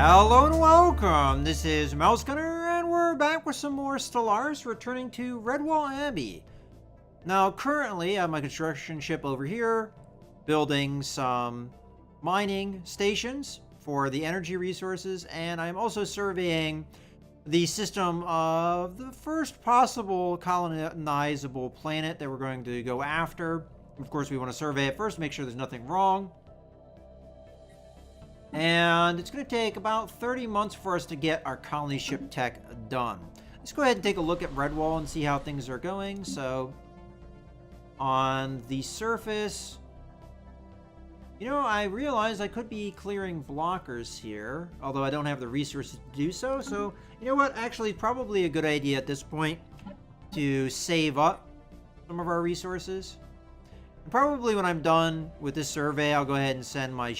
Hello and welcome! This is Mouse Gunner, and we're back with some more Stellaris, returning to Redwall Abbey. Now, currently, I have my construction ship over here, building some mining stations for the energy resources, and I'm also surveying the system of the first possible colonizable planet that we're going to go after. Of course, we want to survey it first, make sure there's nothing wrong. And it's going to take about 30 months for us to get our colony ship tech done. Let's go ahead and take a look at Redwall and see how things are going. So, on the surface, I realized I could be clearing blockers here, although I don't have the resources to do so. So, you know what? Actually, probably a good idea at this point to save up some of our resources. Probably when I'm done with this survey, I'll go ahead and send my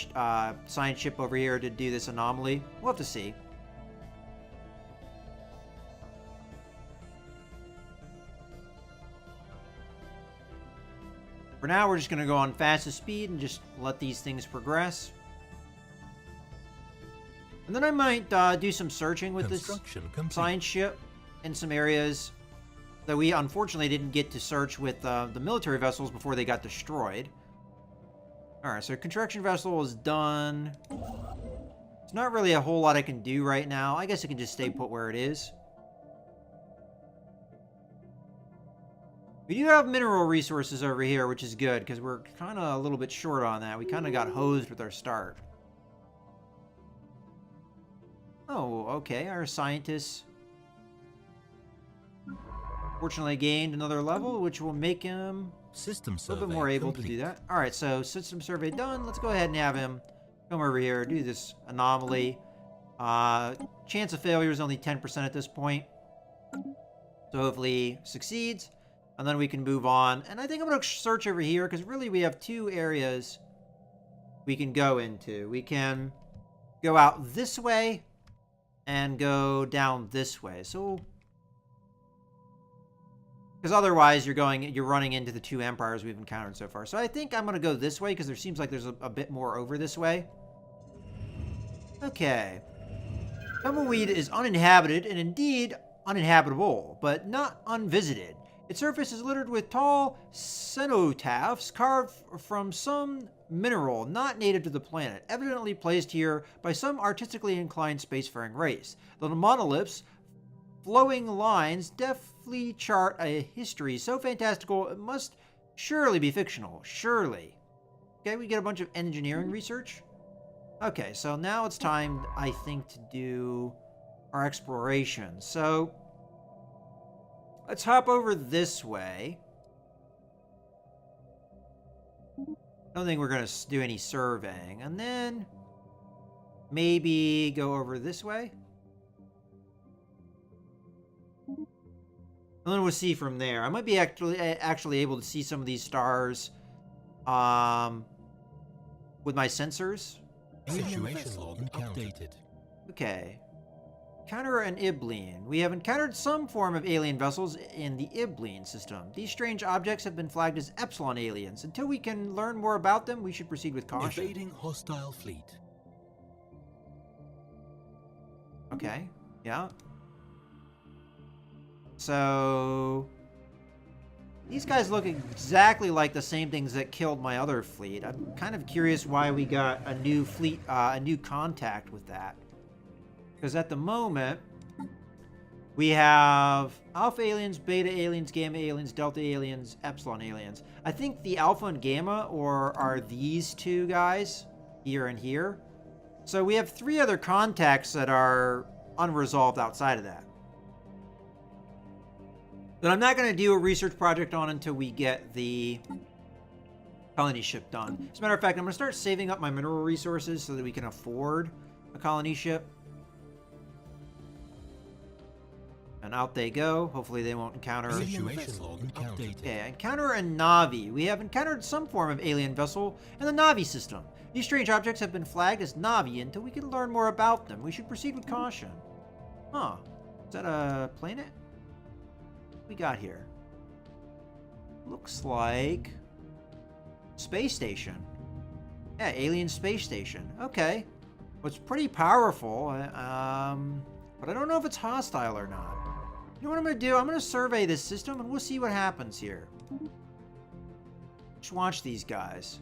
science ship over here to do this anomaly. We'll have to see. For now, we're just going to go on fastest speed and just let these things progress. And then I might do some searching with this science ship in some areas that we unfortunately didn't get to search with the military vessels before they got destroyed. Alright, so construction vessel is done. There's not really a whole lot I can do right now. I guess I can just stay put where it is. We do have mineral resources over here, which is good, because we're kind of a little bit short on that. We kind of got hosed with our start. Oh, okay, our scientists fortunately gained another level, which will make him a little bit more able to do that. Alright, so system survey done. Let's go ahead and have him come over here, do this anomaly. Chance of failure is only 10% at this point. So hopefully he succeeds. And then we can move on. And I think I'm going to search over here, because really we have two areas we can go into. We can go out this way and go down this way. So because otherwise, you're running into the two empires we've encountered so far. So I think I'm going to go this way, because there seems like there's a bit more over this way. Okay. Tumbleweed is uninhabited, and indeed uninhabitable, but not unvisited. Its surface is littered with tall cenotaphs carved from some mineral not native to the planet, evidently placed here by some artistically inclined spacefaring race. The monoliths, flowing lines, deftly chart a history so fantastical it must surely be fictional. Surely. Okay, we get a bunch of engineering research. Okay, so now it's time, I think, to do our exploration. So, let's hop over this way. I don't think we're going to do any surveying. And then maybe go over this way. And then we'll see from there. I might be actually able to see some of these stars with my sensors. Situation log updated. Okay. Encounter an Ibline. We have encountered some form of alien vessels in the Ibline system. These strange objects have been flagged as Epsilon aliens. Until we can learn more about them, we should proceed with caution. Evading hostile fleet. Okay. Yeah. So, these guys look exactly like the same things that killed my other fleet. I'm kind of curious why we got a new fleet, a new contact with that. Because at the moment, we have Alpha aliens, Beta aliens, Gamma aliens, Delta aliens, Epsilon aliens. I think the Alpha and Gamma are these two guys, here and here. So we have 3 other contacts that are unresolved outside of that. That I'm not going to do a research project on until we get the colony ship done. As a matter of fact, I'm going to start saving up my mineral resources so that we can afford a colony ship. And out they go. Hopefully they won't encounter... Situation log updated. Okay, encounter a Navi. We have encountered some form of alien vessel in the Navi system. These strange objects have been flagged as Navi until we can learn more about them. We should proceed with caution. Huh. Is that a planet? What we got here? Looks like... space station. Yeah, alien space station. Okay. It's pretty powerful, but I don't know if it's hostile or not. You know what I'm going to do? I'm going to survey this system, and we'll see what happens here. Just watch these guys.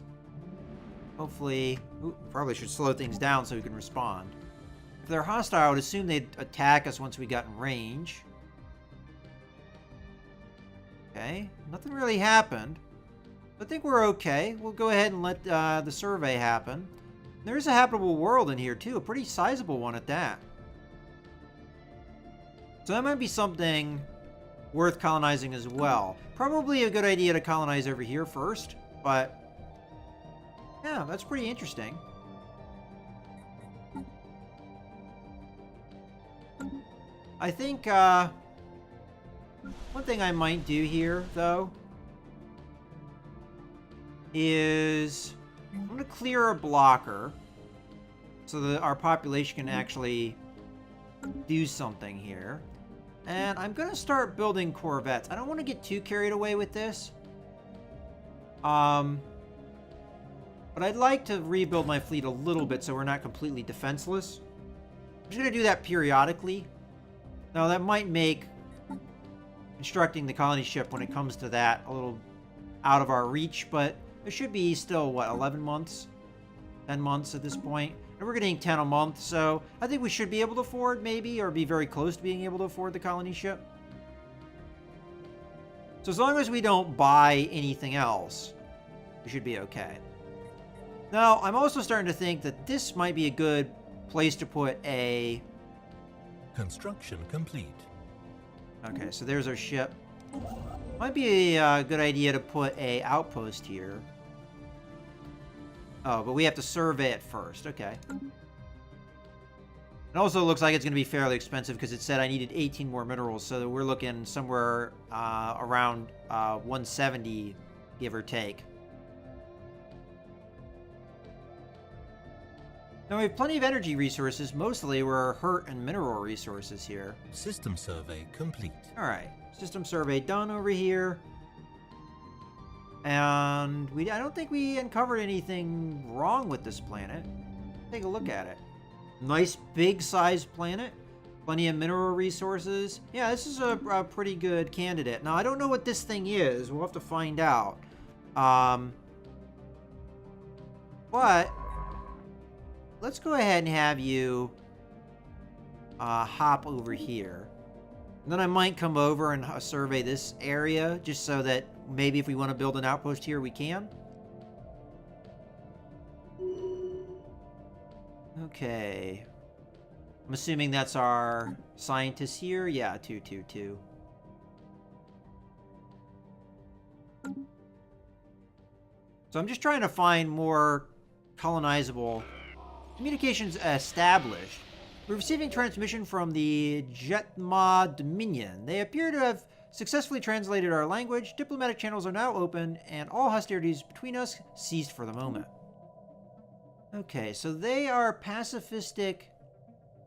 Hopefully... Ooh, probably should slow things down so we can respond. If they're hostile, I would assume they'd attack us once we got in range. Okay, nothing really happened. I think we're okay. We'll go ahead and let the survey happen. There is a habitable world in here, too. A pretty sizable one at that. So that might be something worth colonizing as well. Probably a good idea to colonize over here first, but... yeah, that's pretty interesting. I think, one thing I might do here, though, is I'm going to clear a blocker so that our population can actually do something here. And I'm going to start building corvettes. I don't want to get too carried away with this. But I'd like to rebuild my fleet a little bit so we're not completely defenseless. I'm just going to do that periodically. Now, that might make constructing the colony ship when it comes to that a little out of our reach, but there should be still, what, 11 months? 10 months at this point? And we're getting 10 a month, so I think we should be able to afford, maybe, or be very close to being able to afford the colony ship. So as long as we don't buy anything else, we should be okay. Now, I'm also starting to think that this might be a good place to put a... Construction complete. Okay, so there's our ship. Might be a good idea to put a outpost here. Oh, but we have to survey it first. Okay. It also looks like it's going to be fairly expensive because it said I needed 18 more minerals, so we're looking somewhere around 170, give or take. Now we have plenty of energy resources. Mostly we're hurt and mineral resources here. System survey complete. Alright, system survey done over here. And I don't think we uncovered anything wrong with this planet. Take a look at it. Nice big sized planet. Plenty of mineral resources. Yeah, this is a pretty good candidate. Now I don't know what this thing is. We'll have to find out. But let's go ahead and have you hop over here. And then I might come over and survey this area just so that maybe if we want to build an outpost here, we can. Okay. I'm assuming that's our scientists here. Yeah, 222. So I'm just trying to find more colonizable communications established. We're receiving transmission from the Jetma Dominion. They appear to have successfully translated our language. Diplomatic channels are now open, and all hostilities between us ceased for the moment. Okay, so they are pacifistic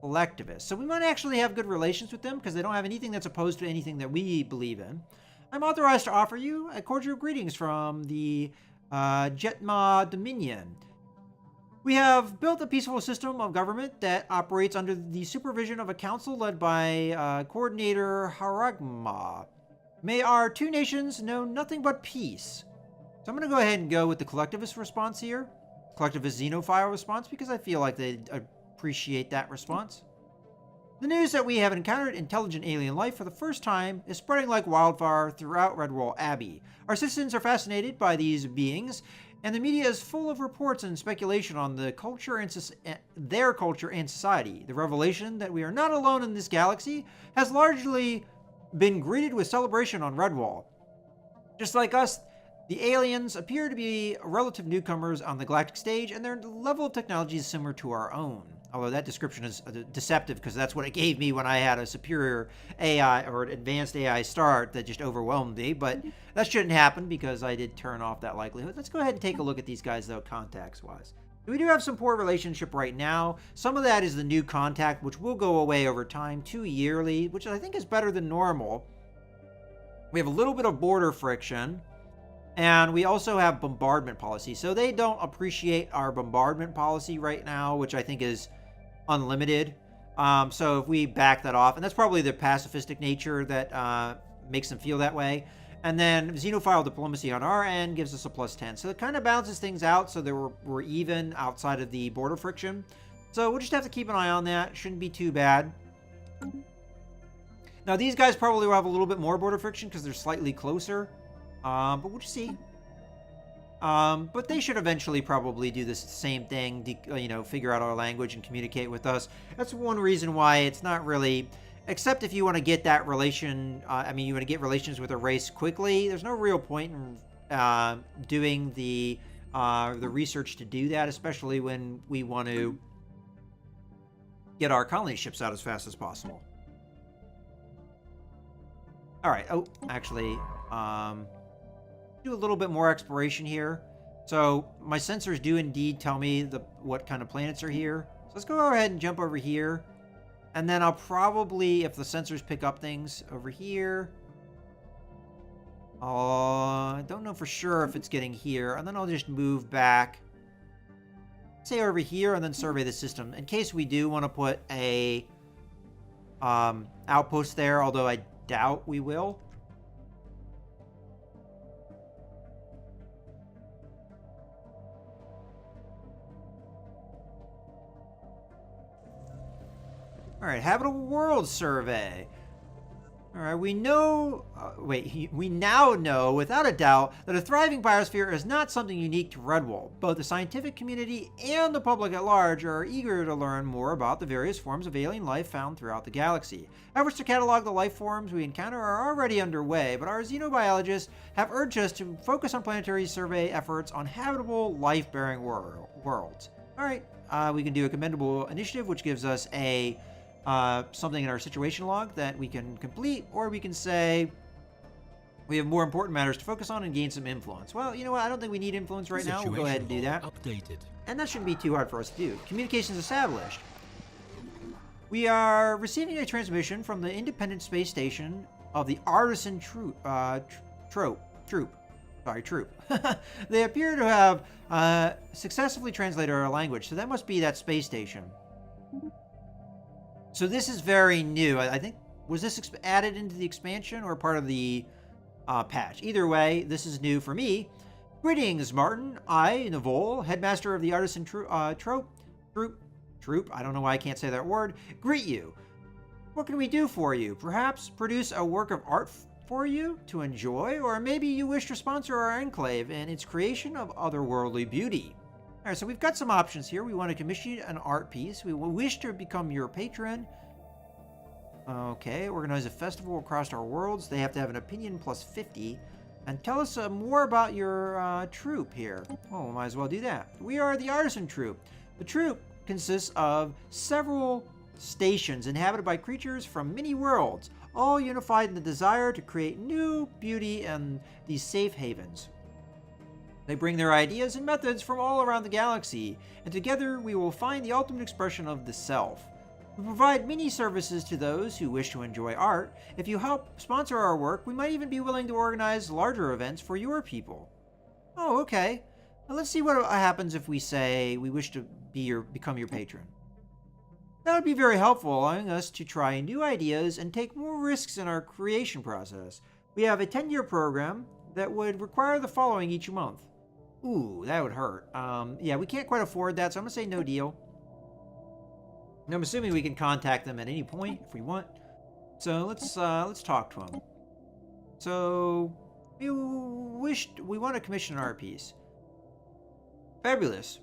collectivists. So we might actually have good relations with them because they don't have anything that's opposed to anything that we believe in. I'm authorized to offer you a cordial greetings from the Jetma Dominion. We have built a peaceful system of government that operates under the supervision of a council led by Coordinator Haragma. May our two nations know nothing but peace. So I'm going to go ahead and go with the collectivist response here. Collectivist xenophile response, because I feel like they appreciate that response. The news that we have encountered intelligent alien life for the first time is spreading like wildfire throughout Redwall Abbey. Our citizens are fascinated by these beings, and the media is full of reports and speculation on the culture and their culture and society. The revelation that we are not alone in this galaxy has largely been greeted with celebration on Redwall. Just like us, the aliens appear to be relative newcomers on the galactic stage, and their level of technology is similar to our own. Although that description is deceptive because that's what it gave me when I had a superior AI or advanced AI start that just overwhelmed me. But that shouldn't happen because I did turn off that likelihood. Let's go ahead and take a look at these guys, though, contacts-wise. We do have some poor relationship right now. Some of that is the new contact, which will go away over time, 2 yearly, which I think is better than normal. We have a little bit of border friction. And we also have bombardment policy. So they don't appreciate our bombardment policy right now, which I think is unlimited. So if we back that off, and that's probably the pacifistic nature that makes them feel that way. And then xenophile diplomacy on our end gives us a +10. So it kind of balances things out so that we're even outside of the border friction. So we'll just have to keep an eye on that. Shouldn't be too bad. Now these guys probably will have a little bit more border friction because they're slightly closer. But we'll just see. But they should eventually probably do this same thing, figure out our language and communicate with us. That's one reason why it's not really, except if you want to get that relation, you want to get relations with a race quickly, there's no real point in doing the research to do that, especially when we want to get our colony ships out as fast as possible. All right. Oh, actually, do a little bit more exploration here. So my sensors do indeed tell me what kind of planets are here. So let's go ahead and jump over here. And then I'll probably, if the sensors pick up things over here, I don't know for sure if it's getting here. And then I'll just move back, say over here, and then survey the system in case we do want to put a outpost there, although I doubt we will. All right, habitable world survey. All right, we now know without a doubt that a thriving biosphere is not something unique to Redwall. Both the scientific community and the public at large are eager to learn more about the various forms of alien life found throughout the galaxy. Efforts to catalog the life forms we encounter are already underway, but our xenobiologists have urged us to focus on planetary survey efforts on habitable, life-bearing worlds. All right, we can do a commendable initiative, which gives us a something in our situation log that we can complete, or we can say we have more important matters to focus on and gain some influence. Well, you know what? I don't think we need influence right now. We'll go ahead and do that. Updated. And that shouldn't be too hard for us to do. Communications established. We are receiving a transmission from the independent space station of the Artisan Troop. They appear to have successfully translated our language, so that must be that space station. So this is very new. I think, was this added into the expansion or part of the patch? Either way, this is new for me. Greetings, Martin. I, Navol, headmaster of the Artisan Troop. I don't know why I can't say that word. Greet you. What can we do for you? Perhaps produce a work of art for you to enjoy, or maybe you wish to sponsor our enclave and its creation of otherworldly beauty. All right, so we've got some options here. We want to commission an art piece. We wish to become your patron. Okay, organize a festival across our worlds. They have to have an opinion +50. And tell us more about your troop here. Oh, we might as well do that. We are the Artisan Troop. The troop consists of several stations inhabited by creatures from many worlds, all unified in the desire to create new beauty in these safe havens. They bring their ideas and methods from all around the galaxy, and together we will find the ultimate expression of the self. We provide many services to those who wish to enjoy art. If you help sponsor our work, we might even be willing to organize larger events for your people. Oh, okay. Now let's see what happens if we say we wish to become your patron. That would be very helpful, allowing us to try new ideas and take more risks in our creation process. We have a 10-year program that would require the following each month. Ooh, that would hurt. Yeah, we can't quite afford that, so I'm going to say no deal. And I'm assuming we can contact them at any point if we want. So let's talk to them. So we want to commission an art piece. Fabulous.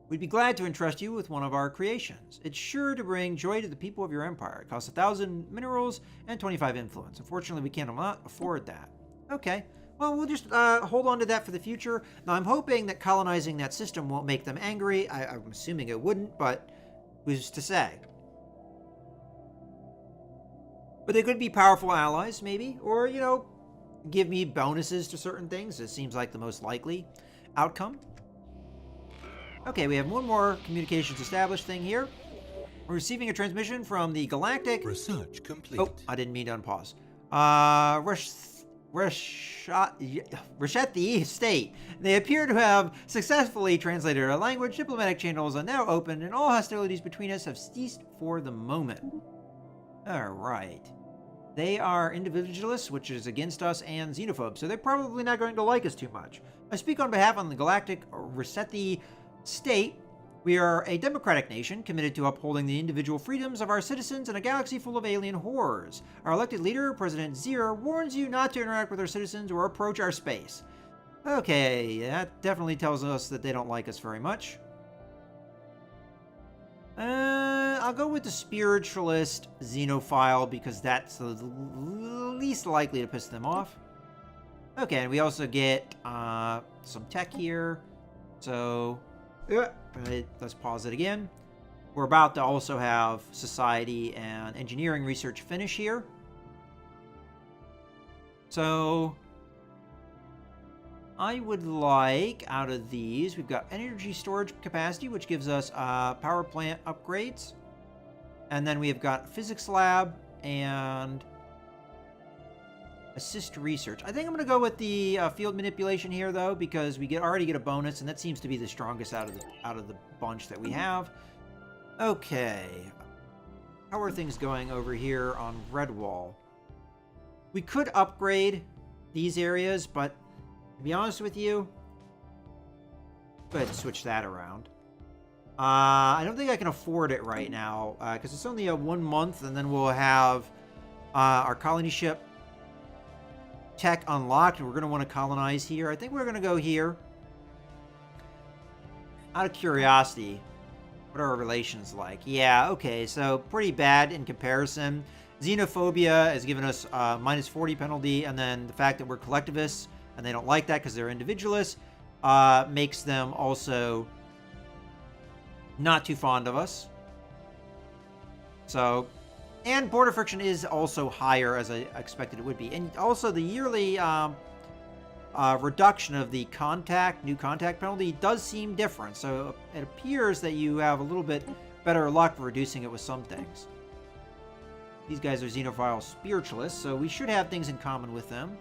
We'd be glad to entrust you with one of our creations. It's sure to bring joy to the people of your empire. It costs 1,000 minerals and 25 influence. Unfortunately, we cannot afford that. Okay. Well, we'll just hold on to that for the future. Now, I'm hoping that colonizing that system won't make them angry. I'm assuming it wouldn't, but who's to say? But they could be powerful allies, maybe. Or, give me bonuses to certain things. It seems like the most likely outcome. Okay, we have one more communications established thing here. We're receiving a transmission from the Galactic... Research complete. Oh, I didn't mean to unpause. Reshethi state. They appear to have successfully translated our language. Diplomatic channels are now open, and all hostilities between us have ceased for the moment. Alright. They are individualists, which is against us, and xenophobes, so they're probably not going to like us too much. I speak on behalf of the Galactic Reshethi state. We are a democratic nation committed to upholding the individual freedoms of our citizens in a galaxy full of alien horrors. Our elected leader, President Zir, warns you not to interact with our citizens or approach our space. Okay, that definitely tells us that they don't like us very much. I'll go with the spiritualist xenophile because that's the least likely to piss them off. Okay, and we also get some tech here. So, let's pause it again. We're about to also have society and engineering research finish here. So, I would like, out of these, we've got energy storage capacity, which gives us power plant upgrades. And then we have got physics lab and assist research. I think I'm going to go with the field manipulation here, though, because we already get a bonus, and that seems to be the strongest out of the bunch that we have. Okay. How are things going over here on Redwall? We could upgrade these areas, but to be honest with you, go ahead and switch that around. I don't think I can afford it right now, because it's only a 1 month, and then we'll have our colony ship tech unlocked, and we're going to want to colonize here. I think we're going to go here. Out of curiosity, what are our relations like? Yeah, okay, so pretty bad in comparison. Xenophobia has given us minus 40 penalty, and then the fact that we're collectivists, and they don't like that because they're individualists, makes them also not too fond of us. So, and border friction is also higher as I expected it would be. And also the yearly reduction of the new contact penalty does seem different. So it appears that you have a little bit better luck reducing it with some things. These guys are xenophile spiritualists, so we should have things in common with them.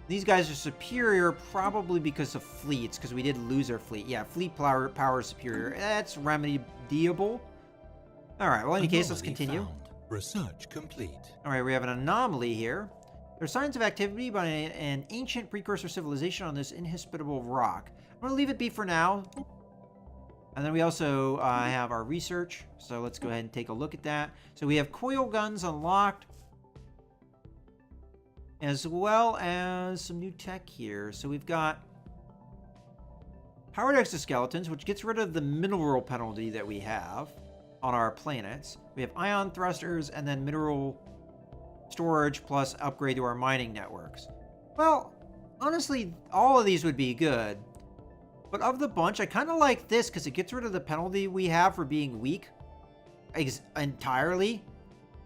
These guys are superior probably because of fleets, because we did lose our fleet. Yeah, fleet power is superior. That's remediable. Alright, well, in any case, let's continue. Found. Research complete. Alright, we have an anomaly here. There are signs of activity by an ancient precursor civilization on this inhospitable rock. I'm going to leave it be for now. And then we also have our research, so let's go ahead and take a look at that. So we have coil guns unlocked, as well as some new tech here. So we've got powered exoskeletons, which gets rid of the mineral penalty that we have on our planets. We have ion thrusters, and then mineral storage plus upgrade to our mining networks. Well, honestly, all of these would be good. But of the bunch, I kind of like this because it gets rid of the penalty we have for being weak entirely.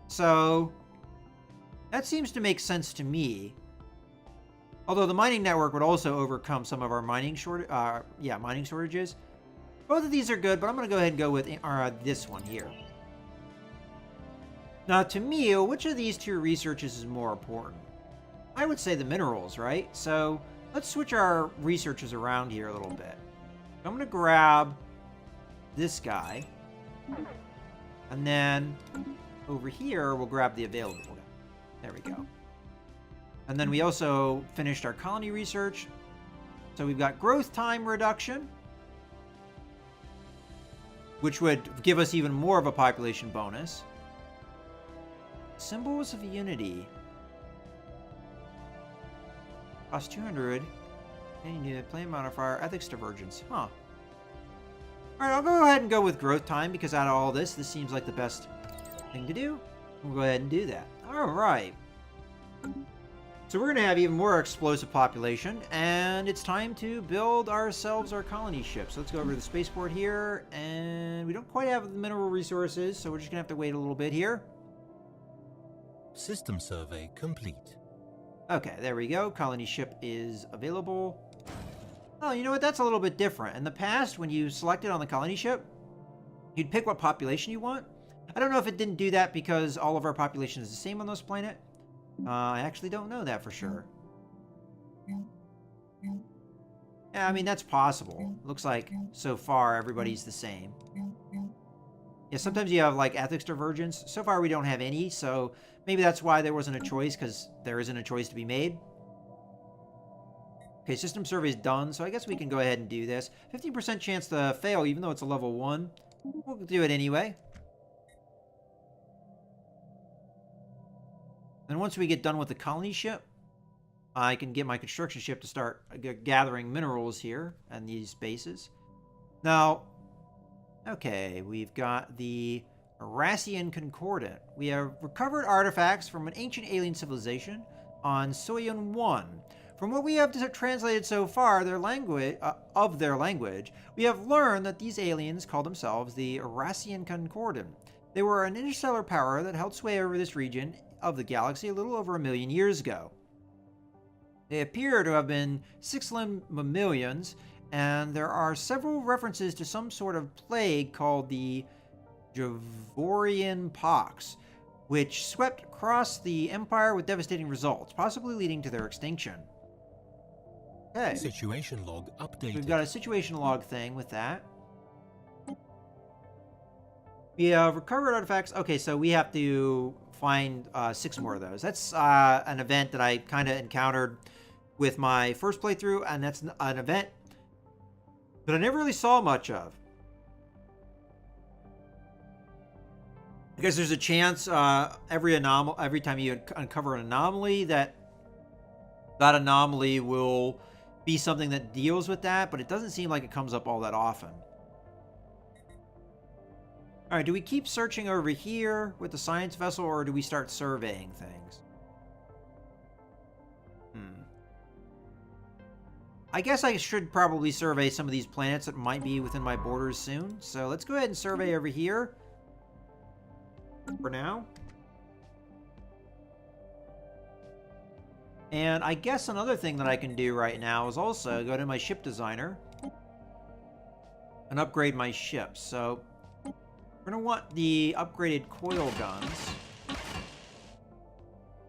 So that seems to make sense to me. Although the mining network would also overcome some of our mining shortages. Both of these are good, but I'm going to go ahead and go with this one here. Now, to me, which of these two researches is more important? I would say the minerals, right? So let's switch our researches around here a little bit. I'm going to grab this guy. And then over here, we'll grab the available guy. There we go. And then we also finished our colony research. So we've got growth time reduction, which would give us even more of a population bonus. Symbols of Unity. Cost 200. And you need a plan modifier. Ethics divergence. Huh. Alright, I'll go ahead and go with growth time because out of all this seems like the best thing to do. We'll go ahead and do that. Alright. So we're going to have even more explosive population, and it's time to build ourselves our colony ship. So let's go over to the spaceport here, and we don't quite have the mineral resources, so we're just going to have to wait a little bit here. System survey complete. Okay, there we go. Colony ship is available. Oh, you know what? That's a little bit different. In the past, when you selected on the colony ship, you'd pick what population you want. I don't know if it didn't do that because all of our population is the same on this planet. I actually don't know that for sure. Yeah, I mean, that's possible. Looks like so far everybody's the same. Yeah, sometimes you have like ethics divergence. So far we don't have any, so maybe that's why there wasn't a choice, because there isn't a choice to be made. Okay, system survey's done, so I guess we can go ahead and do this. 15% chance to fail, even though it's a level 1. We'll do it anyway. And once we get done with the colony ship, I can get my construction ship to start gathering minerals here and these bases. Now, okay, we've got the Arassian Concordant. We have recovered artifacts from an ancient alien civilization on Soyun 1. From what we have translated so far, their language, we have learned that these aliens call themselves the Arassian Concordant. They were an interstellar power that held sway over this region of the galaxy a little over 1 million years ago. They appear to have been six-limbed mammalians, and there are several references to some sort of plague called the Javorian Pox, which swept across the Empire with devastating results, possibly leading to their extinction. Okay. Situation log updated. We've got a situation log thing with that. We have recovered artifacts. Okay, so we have to find 6 more of those. That's an event that I kind of encountered with my first playthrough, and that's an event that I never really saw much of. I guess there's a chance every time you uncover an anomaly, that anomaly will be something that deals with that, but it doesn't seem like it comes up all that often. All right, do we keep searching over here with the science vessel, or do we start surveying things? I guess I should probably survey some of these planets that might be within my borders soon. So let's go ahead and survey over here for now. And I guess another thing that I can do right now is also go to my ship designer and upgrade my ships. So we're going to want the upgraded coil guns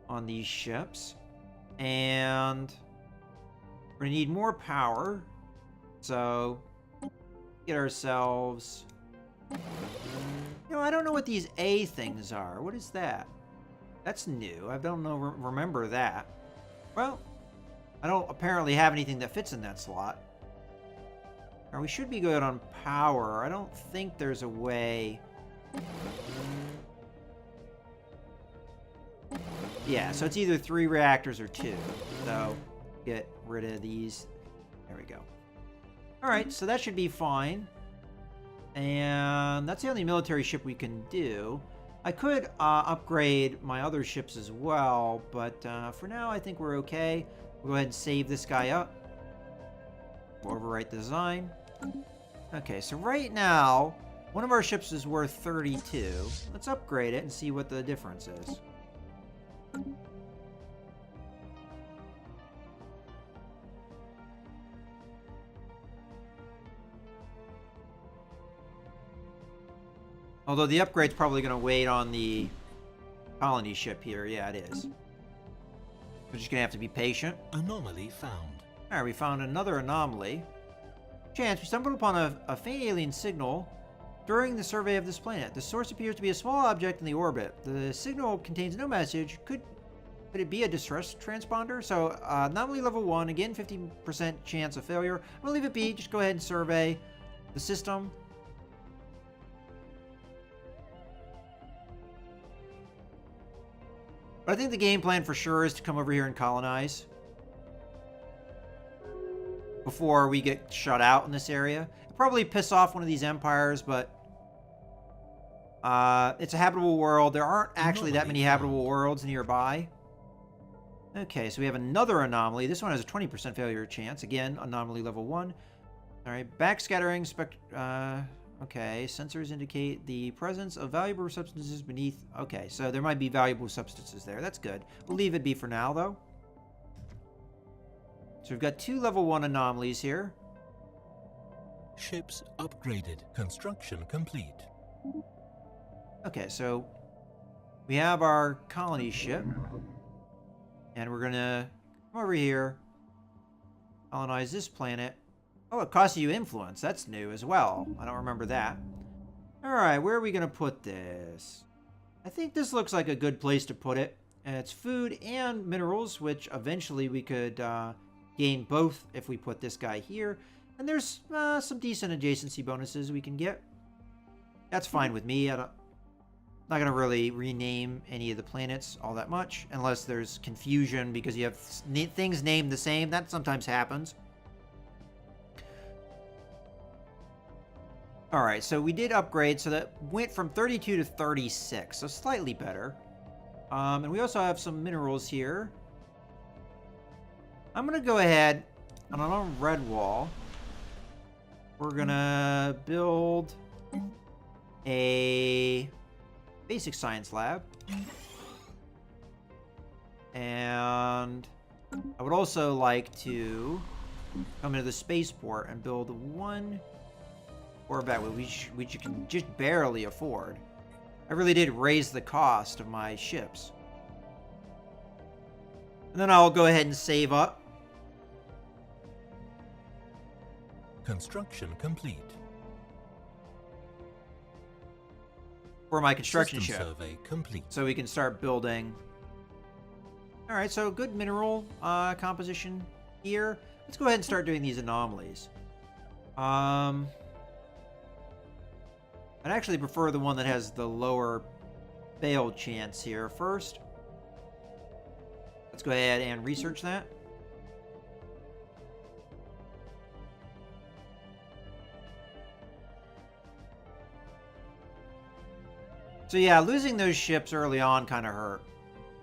on these ships. And we're going to need more power. So get ourselves... You know, I don't know what these A things are. What is that? That's new. I don't know. Remember that. Well, I don't apparently have anything that fits in that slot. Now, we should be good on power. I don't think there's a way... Yeah, so it's either 3 reactors or 2. So, get rid of these. There we go. Alright, so that should be fine. And that's the only military ship we can do. I could upgrade my other ships as well, but for now I think we're okay. We'll go ahead and save this guy up. We'll overwrite the design. Okay, so right now, one of our ships is worth 32. Let's upgrade it and see what the difference is. Although the upgrade's probably going to wait on the colony ship here. Yeah, it is. We're just going to have to be patient. Anomaly found. Alright, we found another anomaly. Chance, we stumbled upon a faint alien signal during the survey of this planet. The source appears to be a small object in the orbit. The signal contains no message. Could it be a distress transponder? So, anomaly level 1, again, 50% chance of failure. I'm going to leave it be. Just go ahead and survey the system. But I think the game plan for sure is to come over here and colonize before we get shut out in this area. It'll probably piss off one of these empires, but it's a habitable world. There aren't actually that many habitable worlds nearby. Okay, so we have another anomaly. This one has a 20% failure chance. Again, anomaly level 1. All right, backscattering okay, sensors indicate the presence of valuable substances beneath. Okay, so there might be valuable substances there. That's good. We'll leave it be for now, though. So we've got 2 level 1 anomalies here. Ships upgraded. Construction complete. Okay, so we have our colony ship. And we're gonna come over here, colonize this planet. Oh, it costs you influence. That's new as well. I don't remember that. Alright, where are we gonna put this? I think this looks like a good place to put it. And it's food and minerals, which eventually we could gain both if we put this guy here. And there's some decent adjacency bonuses we can get. That's fine with me. I'm not going to really rename any of the planets all that much, unless there's confusion because you have things named the same. That sometimes happens. Alright, so we did upgrade, so that went from 32 to 36, so slightly better. And we also have some minerals here. I'm going to go ahead, and on Redwall, we're going to build a basic science lab. And I would also like to come into the spaceport and build one Corvette, which you can just barely afford. I really did raise the cost of my ships. And then I'll go ahead and save up. Construction complete. For my construction System ship. survey complete. So we can start building. Alright, so good mineral composition here. Let's go ahead and start doing these anomalies. I'd actually prefer the one that has the lower fail chance here first. Let's go ahead and research that. So yeah, losing those ships early on kind of hurt.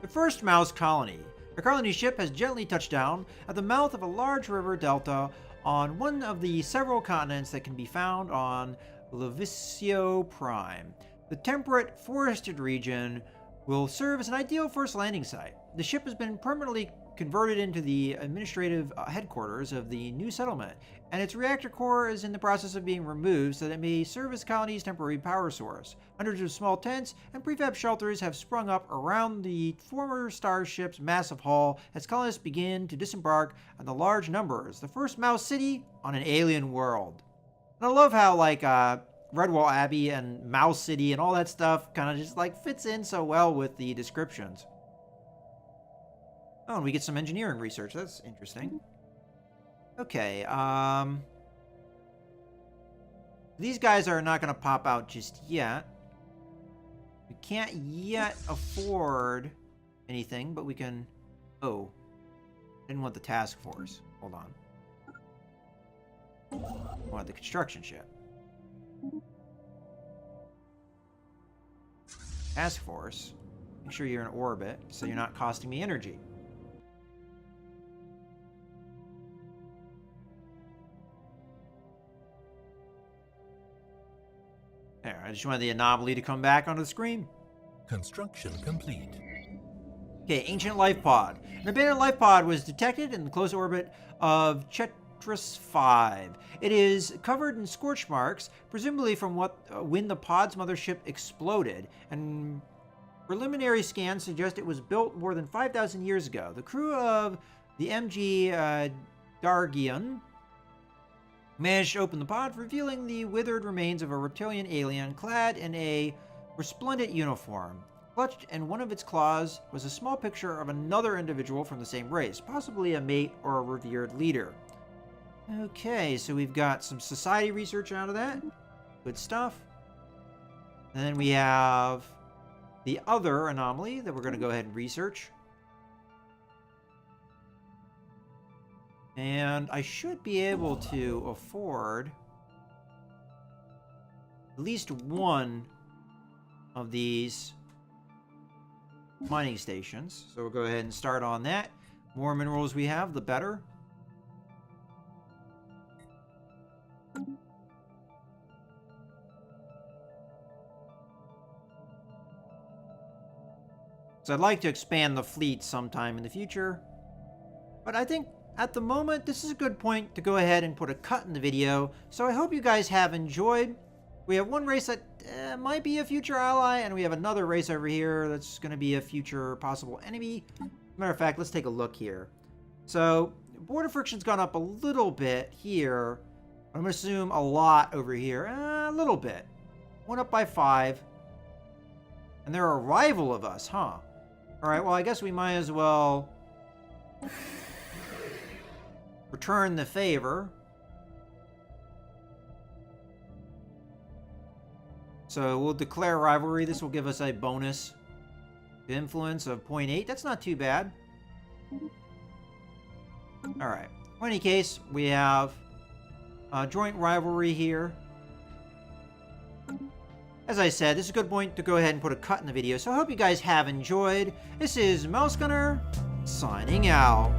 The first mouse colony. The colony ship has gently touched down at the mouth of a large river delta on one of the several continents that can be found on Leviathan Prime. The temperate, forested region will serve as an ideal first landing site. The ship has been permanently converted into the administrative headquarters of the new settlement, and its reactor core is in the process of being removed so that it may serve as the colony's temporary power source. Hundreds of small tents and prefab shelters have sprung up around the former starship's massive hull as colonists begin to disembark on the large numbers. The first Mouse City on an alien world. And I love how, like, Redwall Abbey and Mouse City and all that stuff kind of just, like, fits in so well with the descriptions. Oh, and we get some engineering research. That's interesting. Okay, these guys are not going to pop out just yet. We can't yet afford anything, but we can... Oh. Didn't want the task force. Hold on. I want the construction ship. Task force. Make sure you're in orbit so you're not costing me energy. There, I just wanted the anomaly to come back onto the screen. Construction complete. Okay, ancient life pod. An abandoned life pod was detected in the close orbit of Chetris 5. It is covered in scorch marks, presumably from when the pod's mothership exploded, and preliminary scans suggest it was built more than 5,000 years ago. The crew of the MG Dargian managed to open the pod, revealing the withered remains of a reptilian alien clad in a resplendent uniform. Clutched in one of its claws was a small picture of another individual from the same race, possibly a mate or a revered leader. Okay, so we've got some society research out of that. Good stuff. And then we have the other anomaly that we're going to go ahead and research. And I should be able to afford at least one of these mining stations. So we'll go ahead and start on that. More minerals we have, the better. So I'd like to expand the fleet sometime in the future. But I think at the moment, this is a good point to go ahead and put a cut in the video. So I hope you guys have enjoyed. We have one race that might be a future ally, and we have another race over here that's going to be a future possible enemy. Matter of fact, let's take a look here. So, border friction's gone up a little bit here. I'm going to assume a lot over here. A little bit. Went up by 5. And they're a rival of us, huh? Alright, well, I guess we might as well return the favor. So we'll declare rivalry. This will give us a bonus influence of 0.8. That's not too bad. Alright. In any case, we have joint rivalry here. As I said, this is a good point to go ahead and put a cut in the video. So I hope you guys have enjoyed. This is Mouse Gunner, signing out.